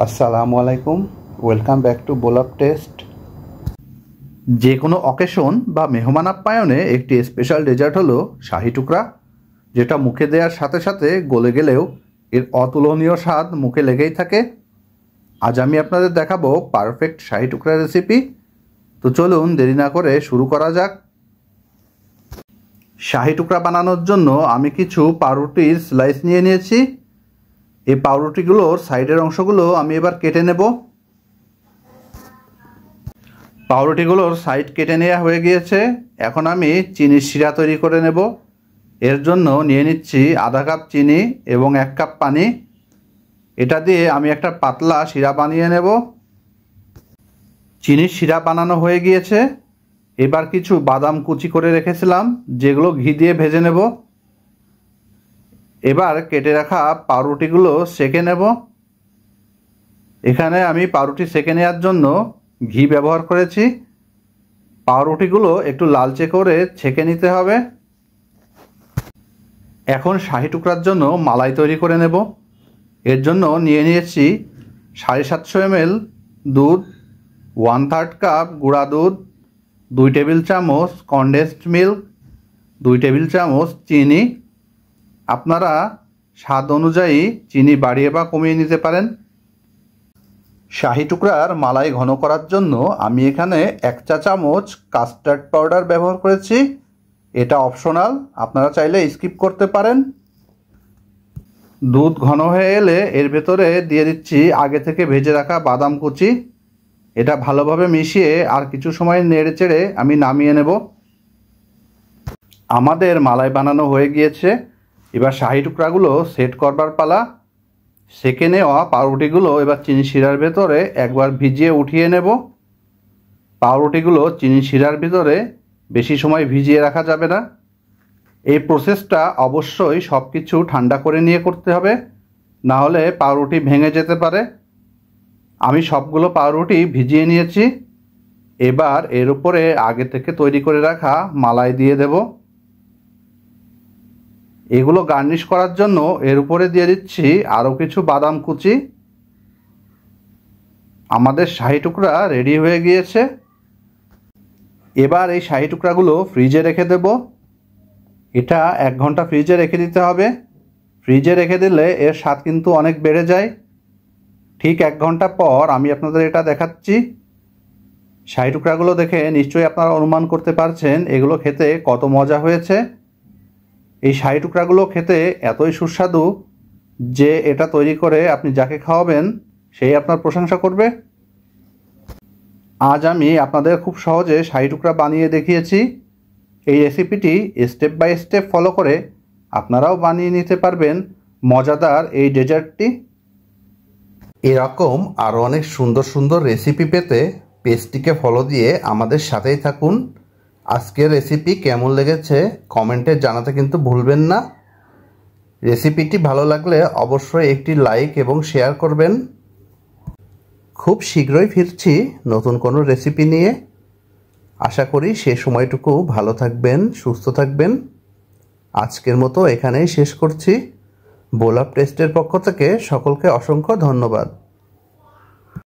আসসালামু আলাইকুম, welcome back to বোলাপ test. যে কোনো অকেশন বা মেহমান আপ্যায়নে একটি স্পেশাল ডেজার্ট হলো শাহি টুকরা, যেটা মুখে দেওয়ার সাথে সাথে গলে গেলেও এর অতুলনীয় স্বাদ মুখে লেগেই থাকে। আজ আমি আপনাদের দেখাবো পারফেক্ট শাহি টুকরা রেসিপি। তো চলুন দেরি না করে শুরু করা যাক। শাহি টুকরা বানানোর জন্য আমি কিছু পাউরুটির স্লাইস নিয়ে নিয়েছি। এই পাউরুটিগুলোর সাইডের অংশগুলো আমি এবার কেটে নেব। পাউরুটিগুলোর সাইড কেটে নেওয়া হয়ে গিয়েছে। এখন আমি চিনির শিরা তৈরি করে নেব। এর জন্য নিয়ে নিচ্ছি আধা কাপ চিনি এবং 1 কাপ পানি। এটা দিয়ে আমি একটা পাতলা শিরা বানিয়ে নেব। চিনির শিরা বানানো হয়ে গিয়েছে। এবার কিছু বাদাম কুচি করে রেখেছিলাম, যেগুলো ঘি দিয়ে ভেজে নেব। এবার কেটে রাখা পাউরুটিগুলো সেঁকে নেব। এখানে আমি পাউরুটি সেঁকে নেওয়ার জন্য ঘি ব্যবহার করেছি। পাউরুটিগুলো একটু লালচে করে ছেঁকে নিতে হবে। এখন শাহি টুকরার জন্য মালাই তৈরি করে নেব। এর জন্য নিয়ে নিয়েছি 750 ml দুধ, 1/3 কাপ গুঁড়া দুধ, 2 টেবিল চামচ কনডেন্সড মিল্ক, 2 টেবিল চামচ চিনি। আপনারা স্বাদ অনুযায়ী চিনি বাড়িয়ে বা কমিয়ে নিতে পারেন। শাহি টুকরার মালাই ঘন করার জন্য আমি এখানে 1 চা চামচ কাস্টার্ড পাউডার ব্যবহার করেছি। এটা অপশনাল, আপনারা চাইলে স্কিপ করতে পারেন। দুধ ঘন হয়ে এলে এর ভেতরে দিয়ে দিচ্ছি আগে থেকে ভেজে রাখা বাদাম কুচি। এটা ভালোভাবে মিশিয়ে আর কিছু সময় নেড়ে চেড়ে আমি নামিয়ে নেব। আমাদের মালাই বানানো হয়ে গিয়েছে। এবার শাহি টুকরাগুলো সেট করবার পালা। সেঁকে নেওয়া পাউরুটিগুলো এবার চিনি শিরার ভেতরে একবার ভিজিয়ে উঠিয়ে নেব। পাউরুটিগুলো চিনি শিরার ভিতরে বেশি সময় ভিজিয়ে রাখা যাবে না। এই প্রসেসটা অবশ্যই সব কিছু ঠান্ডা করে নিয়ে করতে হবে, না হলে পাউরুটি ভেঙে যেতে পারে। আমি সবগুলো পাউরুটি ভিজিয়ে নিয়েছি। এবার এর উপরে আগে থেকে তৈরি করে রাখা মালাই দিয়ে দেব। এগুলো গার্নিশ করার জন্য এর উপরে দিয়ে দিচ্ছি আরও কিছু বাদাম কুচি। আমাদের শাহি টুকরা রেডি হয়ে গিয়েছে। এবার এই শাহি টুকরাগুলো ফ্রিজে রেখে দেব। এটা 1 ঘন্টা ফ্রিজে রেখে দিতে হবে। ফ্রিজে রেখে দিলে এর স্বাদ কিন্তু অনেক বেড়ে যায়। ঠিক 1 ঘন্টা পর আমি আপনাদের এটা দেখাচ্ছি। শাহি টুকরাগুলো দেখে নিশ্চয়ই আপনারা অনুমান করতে পারছেন এগুলো খেতে কত মজা হয়েছে। এই শাহি টুকরাগুলো খেতে এতই সুস্বাদু যে এটা তৈরি করে আপনি যাকে খাওয়াবেন সেই আপনার প্রশংসা করবে। আজ আমি আপনাদের খুব সহজে শাহি টুকরা বানিয়ে দেখিয়েছি। এই রেসিপিটি স্টেপ বাই স্টেপ ফলো করে আপনারাও বানিয়ে নিতে পারবেন মজাদার এই ডেজার্টটি। এরকম আরও অনেক সুন্দর সুন্দর রেসিপি পেতে পেজটিকে ফলো দিয়ে আমাদের সাথেই থাকুন। আজকের রেসিপি কেমন লেগেছে কমেন্টে জানাতে কিন্তু ভুলবেন না। রেসিপিটি ভালো লাগলে অবশ্যই একটি লাইক এবং শেয়ার করবেন। খুব শীঘ্রই ফিরছি নতুন কোনো রেসিপি নিয়ে। আশা করি সে সময়টুকু ভালো থাকবেন, সুস্থ থাকবেন। আজকের মতো এখানেই শেষ করছি। বোলাপ টেস্টের পক্ষ থেকে সকলকে অসংখ্য ধন্যবাদ।